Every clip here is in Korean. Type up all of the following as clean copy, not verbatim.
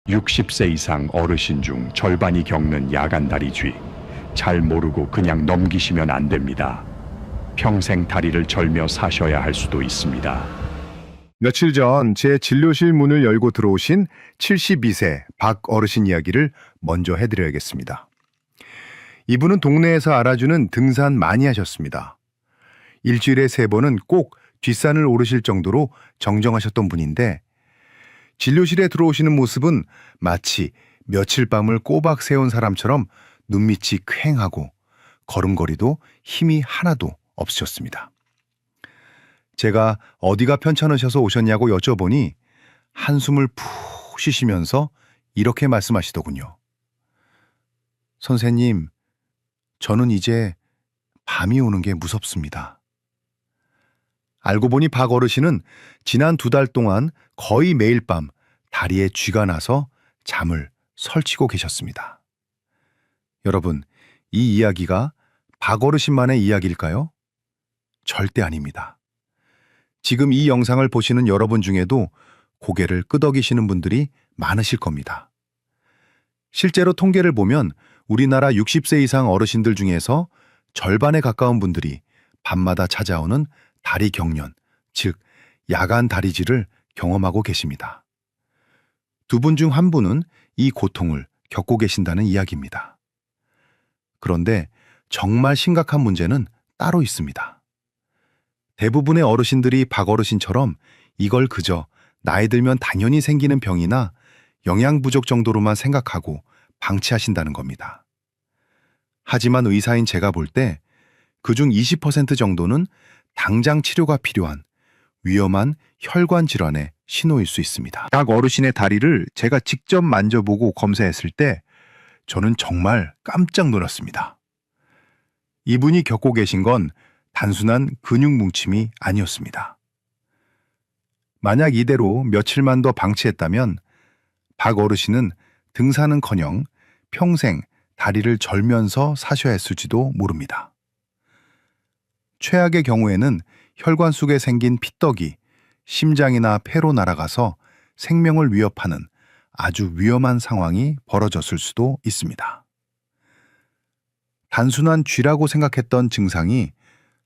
60세 이상 어르신 중 절반이 겪는 야간다리쥐. 잘 모르고 그냥 넘기시면 안 됩니다. 평생 다리를 절며 사셔야 할 수도 있습니다. 며칠 전 제 진료실 문을 열고 들어오신 72세 박 어르신 이야기를 먼저 해드려야겠습니다. 이분은 동네에서 알아주는 등산 많이 하셨습니다. 일주일에 3번은 꼭 뒷산을 오르실 정도로 정정하셨던 분인데 진료실에 들어오시는 모습은 마치 며칠 밤을 꼬박 세운 사람처럼 눈밑이 퀭하고 걸음걸이도 힘이 하나도 없으셨습니다. 제가 어디가 편찮으셔서 오셨냐고 여쭤보니 한숨을 푹 쉬시면서 이렇게 말씀하시더군요. 선생님, 저는 이제 밤이 오는 게 무섭습니다. 알고 보니 박 어르신은 지난 2달 동안 거의 매일 밤 다리에 쥐가 나서 잠을 설치고 계셨습니다. 여러분, 이 이야기가 박 어르신만의 이야기일까요? 절대 아닙니다. 지금 이 영상을 보시는 여러분 중에도 고개를 끄덕이시는 분들이 많으실 겁니다. 실제로 통계를 보면 우리나라 60세 이상 어르신들 중에서 절반에 가까운 분들이 밤마다 찾아오는 다리 경련, 즉 야간 다리쥐를 경험하고 계십니다. 2분 중 1분은 이 고통을 겪고 계신다는 이야기입니다. 그런데 정말 심각한 문제는 따로 있습니다. 대부분의 어르신들이 박 어르신처럼 이걸 그저 나이 들면 당연히 생기는 병이나 영양 부족 정도로만 생각하고 방치하신다는 겁니다. 하지만 의사인 제가 볼 때 그중 20% 정도는 당장 치료가 필요한 위험한 혈관 질환의 신호일 수 있습니다. 박 어르신의 다리를 제가 직접 만져보고 검사했을 때 저는 정말 깜짝 놀랐습니다. 이분이 겪고 계신 건 단순한 근육 뭉침이 아니었습니다. 만약 이대로 며칠만 더 방치했다면 박 어르신은 등산은커녕 평생 다리를 절면서 사셔야 했을지도 모릅니다. 최악의 경우에는 혈관 속에 생긴 피떡이 심장이나 폐로 날아가서 생명을 위협하는 아주 위험한 상황이 벌어졌을 수도 있습니다. 단순한 쥐라고 생각했던 증상이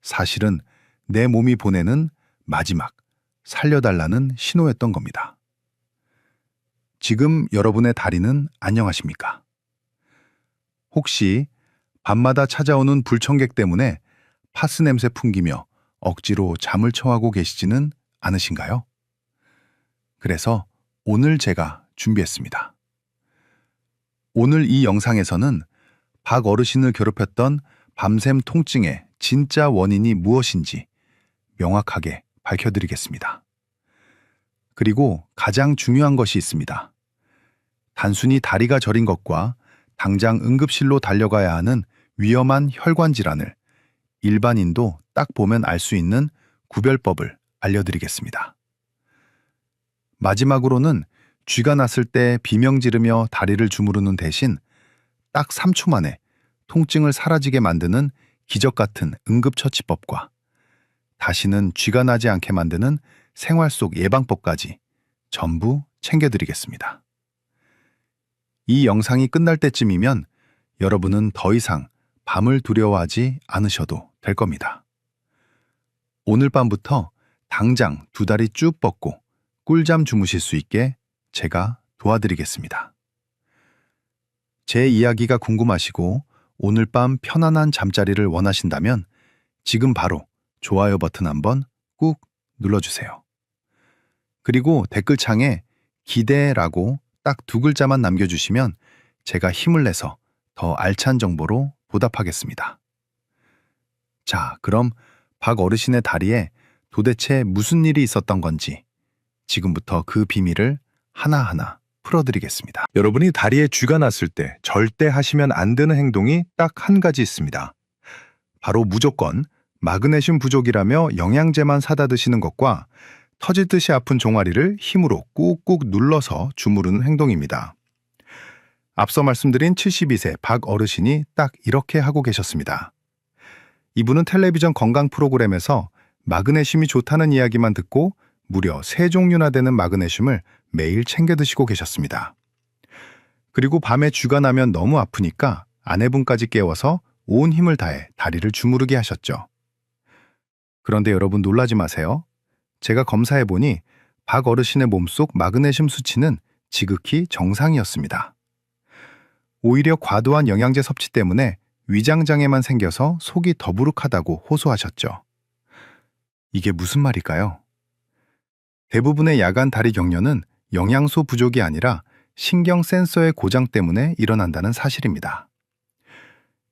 사실은 내 몸이 보내는 마지막 살려달라는 신호였던 겁니다. 지금 여러분의 다리는 안녕하십니까? 혹시 밤마다 찾아오는 불청객 때문에 파스 냄새 풍기며 억지로 잠을 청하고 계시지는 않으신가요? 그래서 오늘 제가 준비했습니다. 오늘 이 영상에서는 박 어르신을 괴롭혔던 밤샘 통증의 진짜 원인이 무엇인지 명확하게 밝혀드리겠습니다. 그리고 가장 중요한 것이 있습니다. 단순히 다리가 저린 것과 당장 응급실로 달려가야 하는 위험한 혈관 질환을 일반인도 딱 보면 알 수 있는 구별법을 알려드리겠습니다. 마지막으로는 쥐가 났을 때 비명 지르며 다리를 주무르는 대신 딱 3초 만에 통증을 사라지게 만드는 기적 같은 응급처치법과 다시는 쥐가 나지 않게 만드는 생활 속 예방법까지 전부 챙겨드리겠습니다. 이 영상이 끝날 때쯤이면 여러분은 더 이상 밤을 두려워하지 않으셔도 될 겁니다. 오늘 밤부터 당장 2다리 쭉 뻗고 꿀잠 주무실 수 있게 제가 도와드리겠습니다. 제 이야기가 궁금하시고 오늘 밤 편안한 잠자리를 원하신다면 지금 바로 좋아요 버튼 한번 꾹 눌러주세요. 그리고 댓글창에 기대라고 딱 2글자만 남겨주시면 제가 힘을 내서 더 알찬 정보로 보답하겠습니다. 자, 그럼 박 어르신의 다리에 도대체 무슨 일이 있었던 건지 지금부터 그 비밀을 하나하나 풀어드리겠습니다. 여러분이 다리에 쥐가 났을 때 절대 하시면 안 되는 행동이 딱 한 가지 있습니다. 바로 무조건 마그네슘 부족이라며 영양제만 사다 드시는 것과 터지듯이 아픈 종아리를 힘으로 꾹꾹 눌러서 주무르는 행동입니다. 앞서 말씀드린 72세 박 어르신이 딱 이렇게 하고 계셨습니다. 이분은 텔레비전 건강 프로그램에서 마그네슘이 좋다는 이야기만 듣고 무려 3종류나 되는 마그네슘을 매일 챙겨 드시고 계셨습니다. 그리고 밤에 쥐가 나면 너무 아프니까 아내분까지 깨워서 온 힘을 다해 다리를 주무르게 하셨죠. 그런데 여러분 놀라지 마세요. 제가 검사해보니 박 어르신의 몸속 마그네슘 수치는 지극히 정상이었습니다. 오히려 과도한 영양제 섭취 때문에 위장장애만 생겨서 속이 더부룩하다고 호소하셨죠. 이게 무슨 말일까요? 대부분의 야간 다리 경련은 영양소 부족이 아니라 신경 센서의 고장 때문에 일어난다는 사실입니다.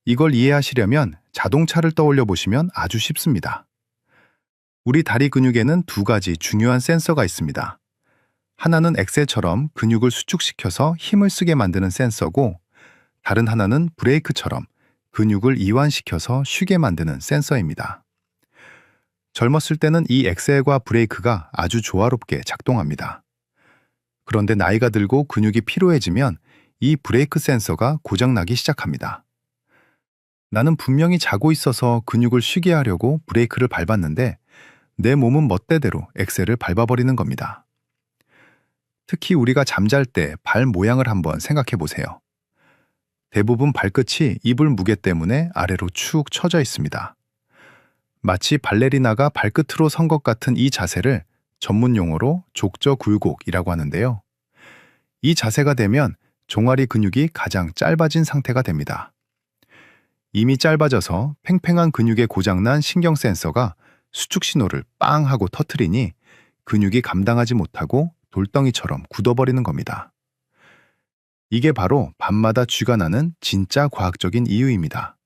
이걸 이해하시려면 자동차를 떠올려 보시면 아주 쉽습니다. 우리 다리 근육에는 두 가지 중요한 센서가 있습니다. 하나는 엑셀처럼 근육을 수축시켜서 힘을 쓰게 만드는 센서고, 다른 하나는 브레이크처럼 근육을 이완시켜서 쉬게 만드는 센서입니다. 젊었을 때는 이 엑셀과 브레이크가 아주 조화롭게 작동합니다. 그런데 나이가 들고 근육이 피로해지면 이 브레이크 센서가 고장나기 시작합니다. 나는 분명히 자고 있어서 근육을 쉬게 하려고 브레이크를 밟았는데 내 몸은 멋대대로 엑셀을 밟아버리는 겁니다. 특히 우리가 잠잘 때 발 모양을 한번 생각해 보세요. 대부분 발끝이 이불 무게 때문에 아래로 축 처져 있습니다. 마치 발레리나가 발끝으로 선 것 같은 이 자세를 전문 용어로 족저굴곡이라고 하는데요. 이 자세가 되면 종아리 근육이 가장 짧아진 상태가 됩니다. 이미 짧아져서 팽팽한 근육에 고장난 신경 센서가 수축 신호를 빵 하고 터트리니 근육이 감당하지 못하고 돌덩이처럼 굳어버리는 겁니다. 이게 바로 밤마다 쥐가 나는 진짜 과학적인 이유입니다.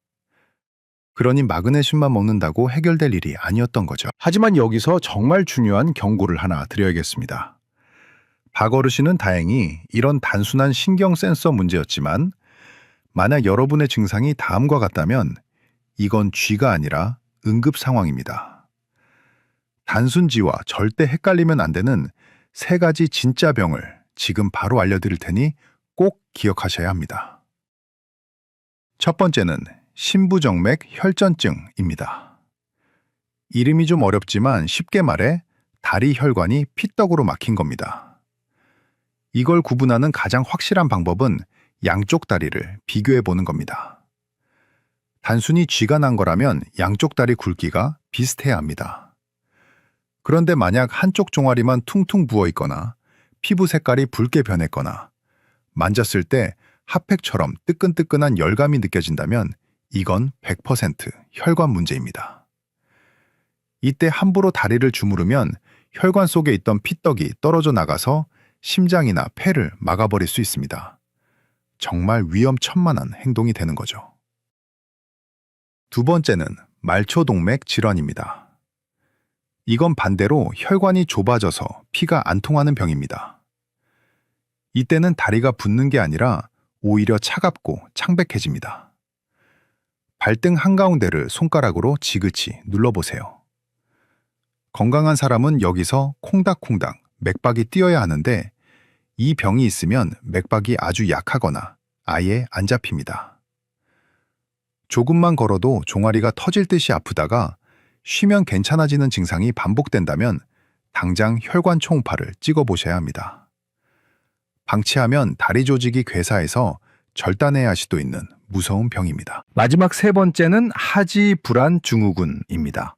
그러니 마그네슘만 먹는다고 해결될 일이 아니었던 거죠. 하지만 여기서 정말 중요한 경고를 하나 드려야겠습니다. 박 어르신은 다행히 이런 단순한 신경 센서 문제였지만 만약 여러분의 증상이 다음과 같다면 이건 쥐가 아니라 응급 상황입니다. 단순쥐와 절대 헷갈리면 안 되는 세 가지 진짜 병을 지금 바로 알려드릴 테니 꼭 기억하셔야 합니다. 첫 번째는 심부정맥 혈전증입니다. 이름이 좀 어렵지만 쉽게 말해 다리 혈관이 피떡으로 막힌 겁니다. 이걸 구분하는 가장 확실한 방법은 양쪽 다리를 비교해 보는 겁니다. 단순히 쥐가 난 거라면 양쪽 다리 굵기가 비슷해야 합니다. 그런데 만약 한쪽 종아리만 퉁퉁 부어 있거나 피부 색깔이 붉게 변했거나 만졌을 때 핫팩처럼 뜨끈뜨끈한 열감이 느껴진다면 이건 100% 혈관 문제입니다. 이때 함부로 다리를 주무르면 혈관 속에 있던 피떡이 떨어져 나가서 심장이나 폐를 막아버릴 수 있습니다. 정말 위험천만한 행동이 되는 거죠. 두 번째는 말초동맥 질환입니다. 이건 반대로 혈관이 좁아져서 피가 안 통하는 병입니다. 이때는 다리가 붓는 게 아니라 오히려 차갑고 창백해집니다. 발등 한가운데를 손가락으로 지그치 눌러보세요. 건강한 사람은 여기서 콩닥콩닥 맥박이 뛰어야 하는데 이 병이 있으면 맥박이 아주 약하거나 아예 안 잡힙니다. 조금만 걸어도 종아리가 터질 듯이 아프다가 쉬면 괜찮아지는 증상이 반복된다면 당장 혈관 초음파를 찍어보셔야 합니다. 방치하면 다리 조직이 괴사해서 절단해야 할 수도 있는 무서운 병입니다. 마지막 세 번째는 하지 불안 증후군입니다.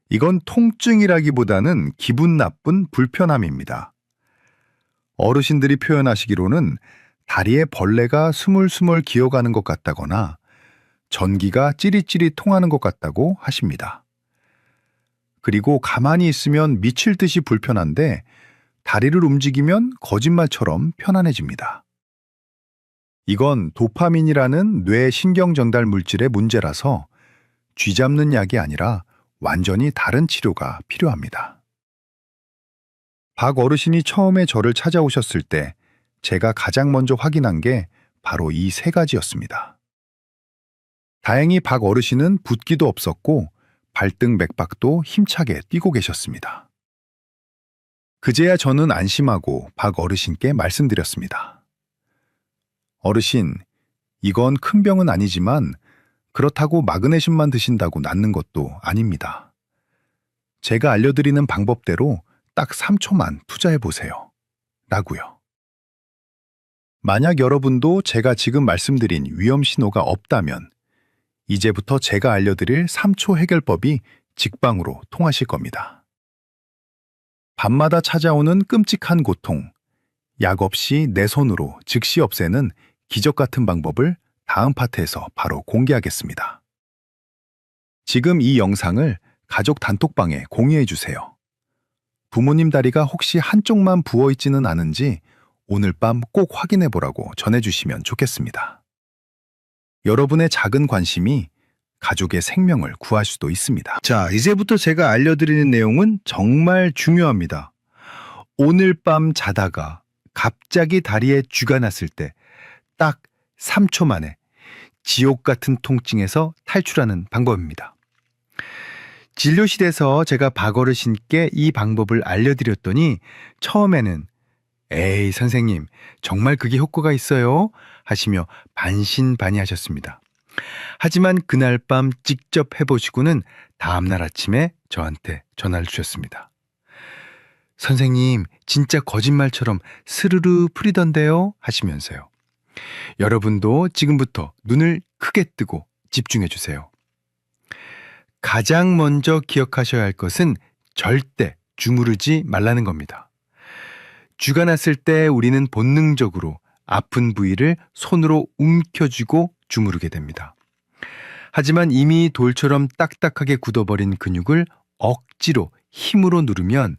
이건 통증이라기보다는 기분 나쁜 불편함입니다. 어르신들이 표현하시기로는 다리에 벌레가 스물스물 기어가는 것 같다거나 전기가 찌릿찌릿 통하는 것 같다고 하십니다. 그리고 가만히 있으면 미칠 듯이 불편한데 다리를 움직이면 거짓말처럼 편안해집니다. 이건 도파민이라는 뇌 신경 전달 물질의 문제라서 쥐 잡는 약이 아니라 완전히 다른 치료가 필요합니다. 박 어르신이 처음에 저를 찾아오셨을 때 제가 가장 먼저 확인한 게 바로 이 세 가지였습니다. 다행히 박 어르신은 붓기도 없었고 발등 맥박도 힘차게 뛰고 계셨습니다. 그제야 저는 안심하고 박 어르신께 말씀드렸습니다. 어르신, 이건 큰 병은 아니지만 그렇다고 마그네슘만 드신다고 낫는 것도 아닙니다. 제가 알려드리는 방법대로 딱 3초만 투자해 보세요. 라고요. 만약 여러분도 제가 지금 말씀드린 위험 신호가 없다면 이제부터 제가 알려드릴 3초 해결법이 직방으로 통하실 겁니다. 밤마다 찾아오는 끔찍한 고통, 약 없이 내 손으로 즉시 없애는 기적 같은 방법을 다음 파트에서 바로 공개하겠습니다. 지금 이 영상을 가족 단톡방에 공유해 주세요. 부모님 다리가 혹시 한쪽만 부어 있지는 않은지 오늘 밤 꼭 확인해 보라고 전해 주시면 좋겠습니다. 여러분의 작은 관심이 가족의 생명을 구할 수도 있습니다. 자, 이제부터 제가 알려드리는 내용은 정말 중요합니다. 오늘 밤 자다가 갑자기 다리에 쥐가 났을 때 딱 3초 만에 지옥 같은 통증에서 탈출하는 방법입니다. 진료실에서 제가 박어르신께 이 방법을 알려드렸더니 처음에는 에이 선생님 정말 그게 효과가 있어요? 하시며 반신반의하셨습니다. 하지만 그날 밤 직접 해보시고는 다음날 아침에 저한테 전화를 주셨습니다. 선생님 진짜 거짓말처럼 스르르 풀리던데요? 하시면서요. 여러분도 지금부터 눈을 크게 뜨고 집중해 주세요. 가장 먼저 기억하셔야 할 것은 절대 주무르지 말라는 겁니다. 쥐가 났을 때 우리는 본능적으로 아픈 부위를 손으로 움켜쥐고 주무르게 됩니다. 하지만 이미 돌처럼 딱딱하게 굳어버린 근육을 억지로 힘으로 누르면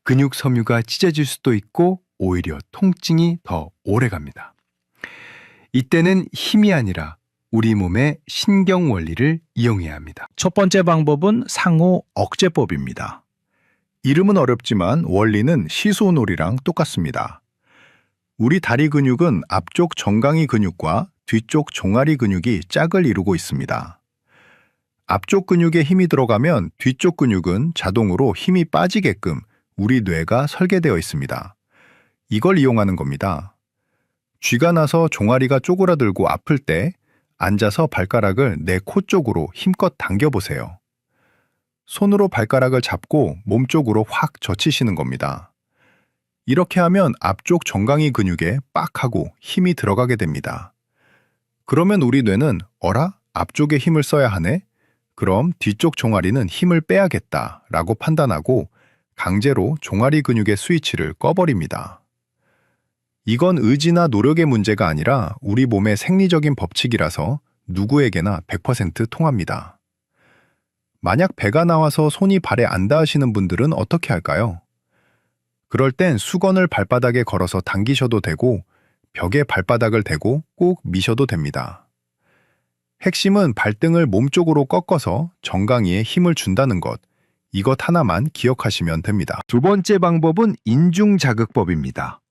근육 섬유가 찢어질 수도 있고 오히려 통증이 더 오래 갑니다. 이때는 힘이 아니라 우리 몸의 신경 원리를 이용해야 합니다. 첫 번째 방법은 상호 억제법입니다. 이름은 어렵지만 원리는 시소놀이랑 똑같습니다. 우리 다리 근육은 앞쪽 정강이 근육과 뒤쪽 종아리 근육이 짝을 이루고 있습니다. 앞쪽 근육에 힘이 들어가면 뒤쪽 근육은 자동으로 힘이 빠지게끔 우리 뇌가 설계되어 있습니다. 이걸 이용하는 겁니다. 쥐가 나서 종아리가 쪼그라들고 아플 때 앉아서 발가락을 내 코 쪽으로 힘껏 당겨보세요. 손으로 발가락을 잡고 몸 쪽으로 확 젖히시는 겁니다. 이렇게 하면 앞쪽 정강이 근육에 빡 하고 힘이 들어가게 됩니다. 그러면 우리 뇌는 어라? 앞쪽에 힘을 써야 하네? 그럼 뒤쪽 종아리는 힘을 빼야겠다 라고 판단하고 강제로 종아리 근육의 스위치를 꺼버립니다. 이건 의지나 노력의 문제가 아니라 우리 몸의 생리적인 법칙이라서 누구에게나 100% 통합니다. 만약 배가 나와서 손이 발에 안 닿으시는 분들은 어떻게 할까요? 그럴 땐 수건을 발바닥에 걸어서 당기셔도 되고 벽에 발바닥을 대고 꼭 미셔도 됩니다. 핵심은 발등을 몸쪽으로 꺾어서 정강이에 힘을 준다는 것, 이것 하나만 기억하시면 됩니다. 두 번째 방법은 인중자극법입니다.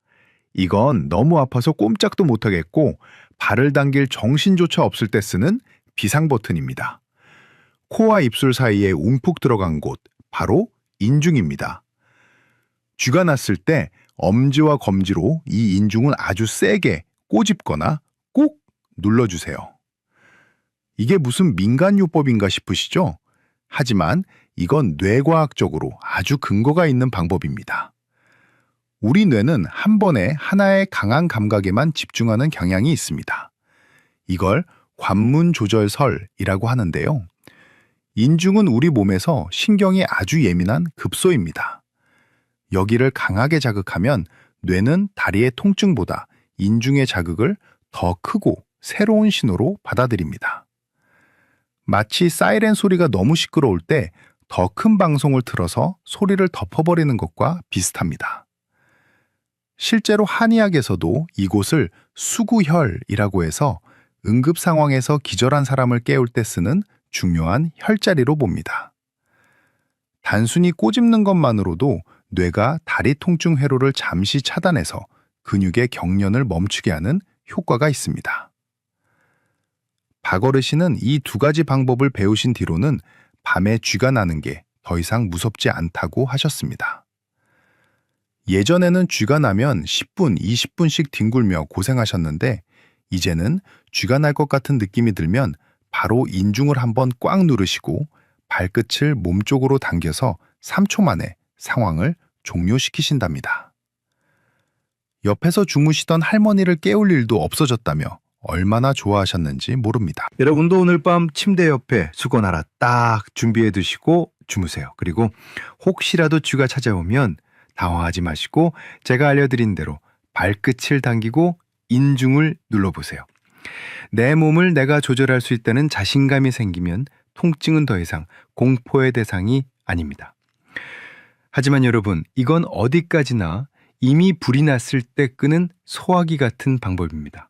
이건 너무 아파서 꼼짝도 못하겠고 발을 당길 정신조차 없을 때 쓰는 비상버튼입니다. 코와 입술 사이에 움푹 들어간 곳, 바로 인중입니다. 쥐가 났을 때 엄지와 검지로 이 인중을 아주 세게 꼬집거나 꾹 눌러주세요. 이게 무슨 민간요법인가 싶으시죠? 하지만 이건 뇌과학적으로 아주 근거가 있는 방법입니다. 우리 뇌는 한 번에 하나의 강한 감각에만 집중하는 경향이 있습니다. 이걸 관문조절설이라고 하는데요. 인중은 우리 몸에서 신경이 아주 예민한 급소입니다. 여기를 강하게 자극하면 뇌는 다리의 통증보다 인중의 자극을 더 크고 새로운 신호로 받아들입니다. 마치 사이렌 소리가 너무 시끄러울 때 더 큰 방송을 틀어서 소리를 덮어버리는 것과 비슷합니다. 실제로 한의학에서도 이곳을 수구혈이라고 해서 응급 상황에서 기절한 사람을 깨울 때 쓰는 중요한 혈자리로 봅니다. 단순히 꼬집는 것만으로도 뇌가 다리 통증 회로를 잠시 차단해서 근육의 경련을 멈추게 하는 효과가 있습니다. 박어르신은 이 두 가지 방법을 배우신 뒤로는 밤에 쥐가 나는 게 더 이상 무섭지 않다고 하셨습니다. 예전에는 쥐가 나면 10분, 20분씩 뒹굴며 고생하셨는데 이제는 쥐가 날 것 같은 느낌이 들면 바로 인중을 한번 꽉 누르시고 발끝을 몸쪽으로 당겨서 3초 만에 상황을 종료시키신답니다. 옆에서 주무시던 할머니를 깨울 일도 없어졌다며 얼마나 좋아하셨는지 모릅니다. 여러분도 오늘 밤 침대 옆에 수건 하나 딱 준비해 두시고 주무세요. 그리고 혹시라도 쥐가 찾아오면 당황하지 마시고 제가 알려드린 대로 발끝을 당기고 인중을 눌러보세요. 내 몸을 내가 조절할 수 있다는 자신감이 생기면 통증은 더 이상 공포의 대상이 아닙니다. 하지만 여러분, 이건 어디까지나 이미 불이 났을 때 끄는 소화기 같은 방법입니다.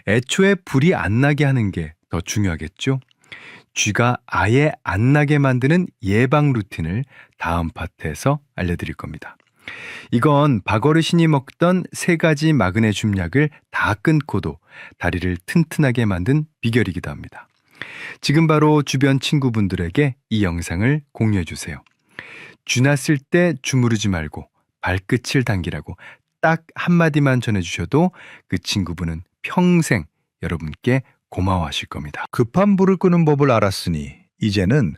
애초에 불이 안 나게 하는 게 더 중요하겠죠? 쥐가 아예 안 나게 만드는 예방 루틴을 다음 파트에서 알려드릴 겁니다. 이건 박어르신이 먹던 3가지 마그네슘 약을 다 끊고도 다리를 튼튼하게 만든 비결이기도 합니다. 지금 바로 주변 친구분들에게 이 영상을 공유해 주세요. 쥐 났을 때 주무르지 말고 발끝을 당기라고 딱 한마디만 전해주셔도 그 친구분은 평생 여러분께 고마워하실 겁니다. 급한 불을 끄는 법을 알았으니 이제는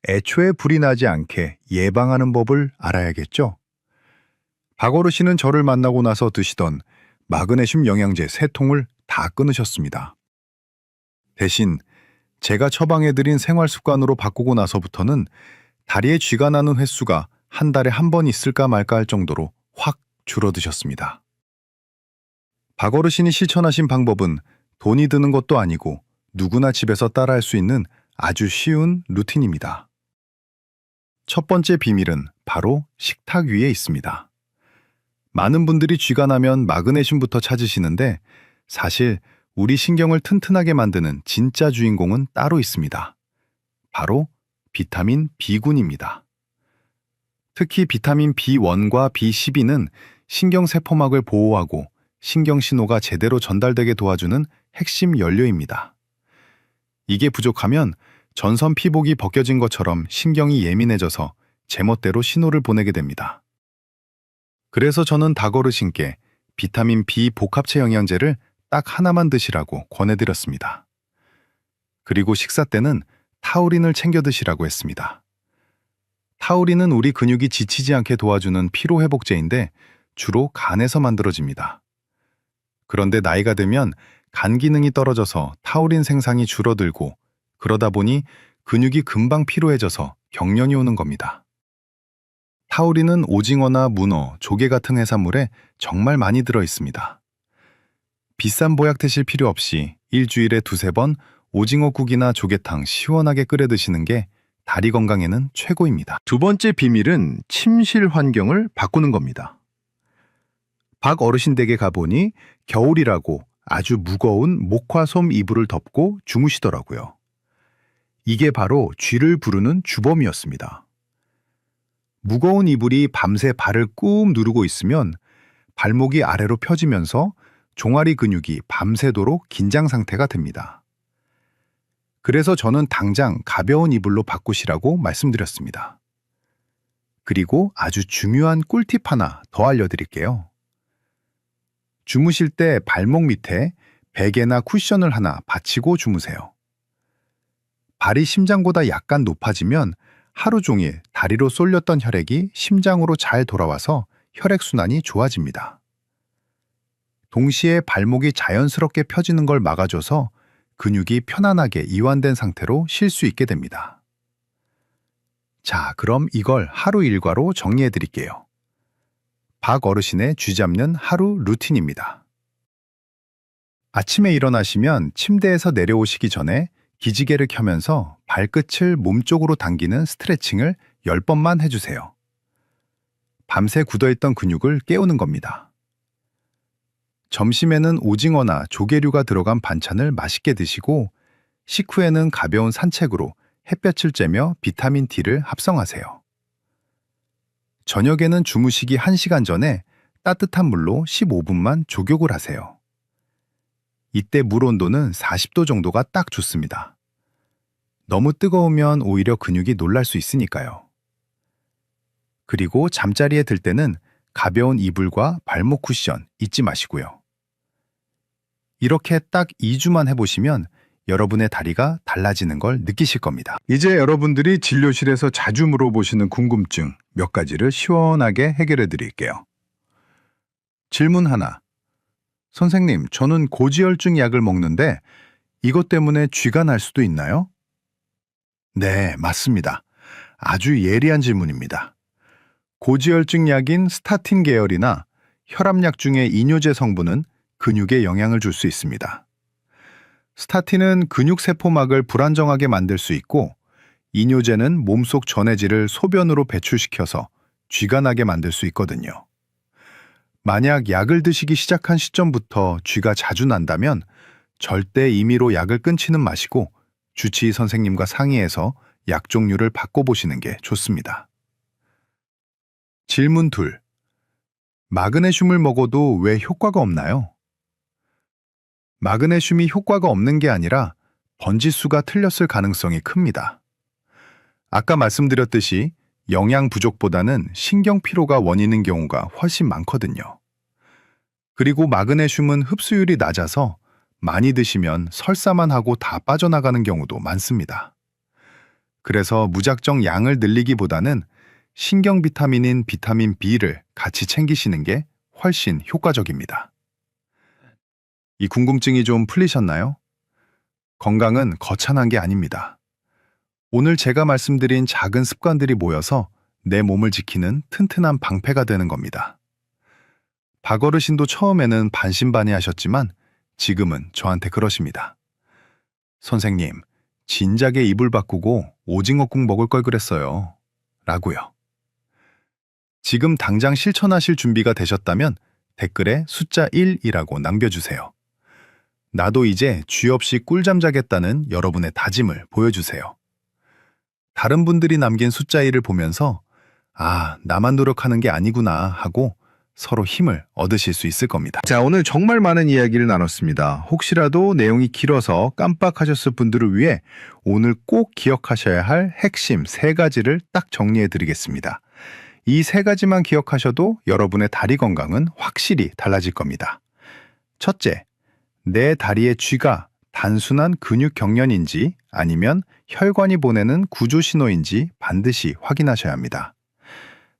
애초에 불이 나지 않게 예방하는 법을 알아야겠죠? 박어르신은 저를 만나고 나서 드시던 마그네슘 영양제 3통을 다 끊으셨습니다. 대신 제가 처방해드린 생활 습관으로 바꾸고 나서부터는 다리에 쥐가 나는 횟수가 한 달에 한 번 있을까 말까 할 정도로 확 줄어드셨습니다. 박어르신이 실천하신 방법은 돈이 드는 것도 아니고 누구나 집에서 따라할 수 있는 아주 쉬운 루틴입니다. 첫 번째 비밀은 바로 식탁 위에 있습니다. 많은 분들이 쥐가 나면 마그네슘부터 찾으시는데 사실 우리 신경을 튼튼하게 만드는 진짜 주인공은 따로 있습니다. 바로 비타민 B군입니다. 특히 비타민 B1과 B12는 신경세포막을 보호하고 신경신호가 제대로 전달되게 도와주는 핵심 연료입니다. 이게 부족하면 전선 피복이 벗겨진 것처럼 신경이 예민해져서 제멋대로 신호를 보내게 됩니다. 그래서 저는 닭어르신께 비타민 B 복합체 영양제를 딱 하나만 드시라고 권해드렸습니다. 그리고 식사 때는 타우린을 챙겨 드시라고 했습니다. 타우린은 우리 근육이 지치지 않게 도와주는 피로회복제인데 주로 간에서 만들어집니다. 그런데 나이가 들면 간 기능이 떨어져서 타우린 생산이 줄어들고 그러다 보니 근육이 금방 피로해져서 경련이 오는 겁니다. 타우린은 오징어나 문어, 조개 같은 해산물에 정말 많이 들어 있습니다. 비싼 보약 드실 필요 없이 일주일에 2-3번 오징어국이나 조개탕 시원하게 끓여 드시는 게 다리 건강에는 최고입니다. 두 번째 비밀은 침실 환경을 바꾸는 겁니다. 박 어르신 댁에 가보니 겨울이라고 아주 무거운 목화솜 이불을 덮고 주무시더라고요. 이게 바로 쥐를 부르는 주범이었습니다. 무거운 이불이 밤새 발을 꾹 누르고 있으면 발목이 아래로 펴지면서 종아리 근육이 밤새도록 긴장 상태가 됩니다. 그래서 저는 당장 가벼운 이불로 바꾸시라고 말씀드렸습니다. 그리고 아주 중요한 꿀팁 하나 더 알려드릴게요. 주무실 때 발목 밑에 베개나 쿠션을 하나 받치고 주무세요. 발이 심장보다 약간 높아지면 하루 종일 다리로 쏠렸던 혈액이 심장으로 잘 돌아와서 혈액순환이 좋아집니다. 동시에 발목이 자연스럽게 펴지는 걸 막아줘서 근육이 편안하게 이완된 상태로 쉴 수 있게 됩니다. 자, 그럼 이걸 하루 일과로 정리해 드릴게요. 박 어르신의 쥐 잡는 하루 루틴입니다. 아침에 일어나시면 침대에서 내려오시기 전에 기지개를 켜면서 발끝을 몸쪽으로 당기는 스트레칭을 10번만 해주세요. 밤새 굳어있던 근육을 깨우는 겁니다. 점심에는 오징어나 조개류가 들어간 반찬을 맛있게 드시고 식후에는 가벼운 산책으로 햇볕을 쬐며 비타민 D를 합성하세요. 저녁에는 주무시기 1시간 전에 따뜻한 물로 15분만 족욕을 하세요. 이때 물 온도는 40도 정도가 딱 좋습니다. 너무 뜨거우면 오히려 근육이 놀랄 수 있으니까요. 그리고 잠자리에 들 때는 가벼운 이불과 발목 쿠션 잊지 마시고요. 이렇게 딱 2주만 해보시면 여러분의 다리가 달라지는 걸 느끼실 겁니다. 이제 여러분들이 진료실에서 자주 물어보시는 궁금증 몇 가지를 시원하게 해결해 드릴게요. 질문 하나. 선생님, 저는 고지혈증 약을 먹는데 이것 때문에 쥐가 날 수도 있나요? 네, 맞습니다. 아주 예리한 질문입니다. 고지혈증 약인 스타틴 계열이나 혈압약 중의 이뇨제 성분은 근육에 영향을 줄 수 있습니다. 스타틴은 근육세포막을 불안정하게 만들 수 있고, 이뇨제는 몸속 전해질을 소변으로 배출시켜서 쥐가 나게 만들 수 있거든요. 만약 약을 드시기 시작한 시점부터 쥐가 자주 난다면 절대 임의로 약을 끊지는 마시고 주치의 선생님과 상의해서 약 종류를 바꿔보시는 게 좋습니다. 질문 2. 마그네슘을 먹어도 왜 효과가 없나요? 마그네슘이 효과가 없는 게 아니라 번지수가 틀렸을 가능성이 큽니다. 아까 말씀드렸듯이 영양 부족보다는 신경 피로가 원인인 경우가 훨씬 많거든요. 그리고 마그네슘은 흡수율이 낮아서 많이 드시면 설사만 하고 다 빠져나가는 경우도 많습니다. 그래서 무작정 양을 늘리기보다는 신경 비타민인 비타민 B를 같이 챙기시는 게 훨씬 효과적입니다. 이 궁금증이 좀 풀리셨나요? 건강은 거창한 게 아닙니다. 오늘 제가 말씀드린 작은 습관들이 모여서 내 몸을 지키는 튼튼한 방패가 되는 겁니다. 박어르신도 처음에는 반신반의하셨지만 지금은 저한테 그러십니다. 선생님, 진작에 이불 바꾸고 오징어국 먹을 걸 그랬어요. 라고요. 지금 당장 실천하실 준비가 되셨다면 댓글에 숫자 1이라고 남겨주세요. 나도 이제 쥐 없이 꿀잠 자겠다는 여러분의 다짐을 보여주세요. 다른 분들이 남긴 숫자 1을 보면서 아, 나만 노력하는 게 아니구나 하고 서로 힘을 얻으실 수 있을 겁니다. 자, 오늘 정말 많은 이야기를 나눴습니다. 혹시라도 내용이 길어서 깜빡하셨을 분들을 위해 오늘 꼭 기억하셔야 할 핵심 3가지를 딱 정리해 드리겠습니다. 이 3가지만 기억하셔도 여러분의 다리 건강은 확실히 달라질 겁니다. 첫째, 내 다리의 쥐가 단순한 근육 경련인지 아니면 혈관이 보내는 구조 신호인지 반드시 확인하셔야 합니다.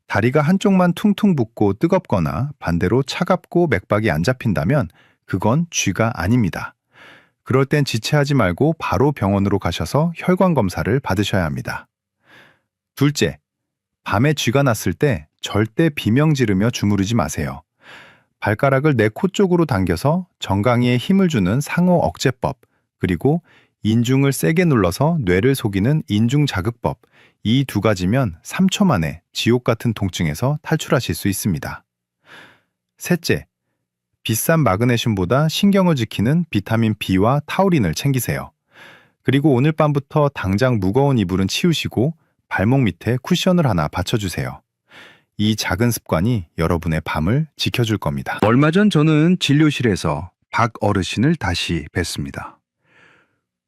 다리가 한쪽만 퉁퉁 붓고 뜨겁거나 반대로 차갑고 맥박이 안 잡힌다면 그건 쥐가 아닙니다. 그럴 땐 지체하지 말고 바로 병원으로 가셔서 혈관 검사를 받으셔야 합니다. 둘째, 밤에 쥐가 났을 때 절대 비명 지르며 주무르지 마세요. 발가락을 내 코 쪽으로 당겨서 정강이에 힘을 주는 상호 억제법, 그리고 인중을 세게 눌러서 뇌를 속이는 인중 자극법, 이 2가지면 3초 만에 지옥 같은 통증에서 탈출하실 수 있습니다. 셋째, 비싼 마그네슘보다 신경을 지키는 비타민 B와 타우린을 챙기세요. 그리고 오늘 밤부터 당장 무거운 이불은 치우시고 발목 밑에 쿠션을 하나 받쳐주세요. 이 작은 습관이 여러분의 밤을 지켜줄 겁니다. 얼마 전 저는 진료실에서 박 어르신을 다시 뵀습니다.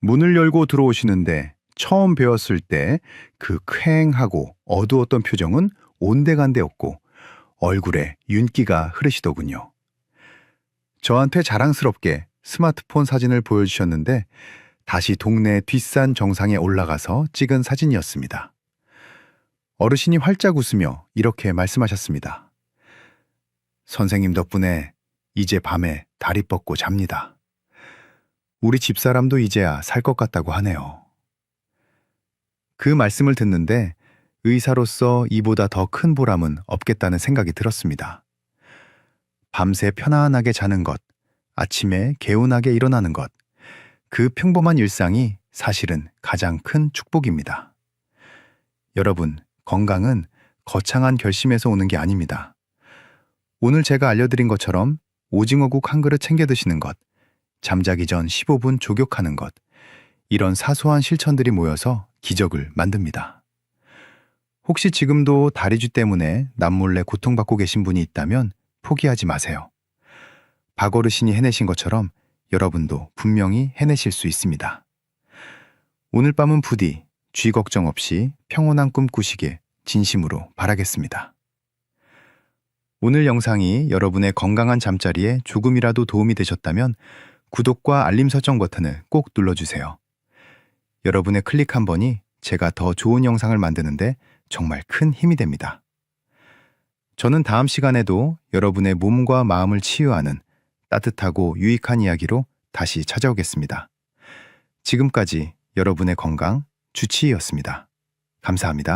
문을 열고 들어오시는데 처음 뵈었을 때 그 퀭하고 어두웠던 표정은 온데간데였고 얼굴에 윤기가 흐르시더군요. 저한테 자랑스럽게 스마트폰 사진을 보여주셨는데 다시 동네 뒷산 정상에 올라가서 찍은 사진이었습니다. 어르신이 활짝 웃으며 이렇게 말씀하셨습니다. 선생님 덕분에 이제 밤에 다리 뻗고 잡니다. 우리 집사람도 이제야 살 것 같다고 하네요. 그 말씀을 듣는데 의사로서 이보다 더 큰 보람은 없겠다는 생각이 들었습니다. 밤새 편안하게 자는 것, 아침에 개운하게 일어나는 것, 그 평범한 일상이 사실은 가장 큰 축복입니다. 여러분, 건강은 거창한 결심에서 오는 게 아닙니다. 오늘 제가 알려드린 것처럼 오징어국 한 그릇 챙겨 드시는 것, 잠자기 전 15분 조격하는 것, 이런 사소한 실천들이 모여서 기적을 만듭니다. 혹시 지금도 다리쥐 때문에 남몰래 고통받고 계신 분이 있다면 포기하지 마세요. 박어르신이 해내신 것처럼 여러분도 분명히 해내실 수 있습니다. 오늘 밤은 부디 쥐 걱정 없이 평온한 꿈 꾸시길 진심으로 바라겠습니다. 오늘 영상이 여러분의 건강한 잠자리에 조금이라도 도움이 되셨다면 구독과 알림 설정 버튼을 꼭 눌러주세요. 여러분의 클릭 한 번이 제가 더 좋은 영상을 만드는데 정말 큰 힘이 됩니다. 저는 다음 시간에도 여러분의 몸과 마음을 치유하는 따뜻하고 유익한 이야기로 다시 찾아오겠습니다. 지금까지 여러분의 건강 주치의였습니다. 감사합니다.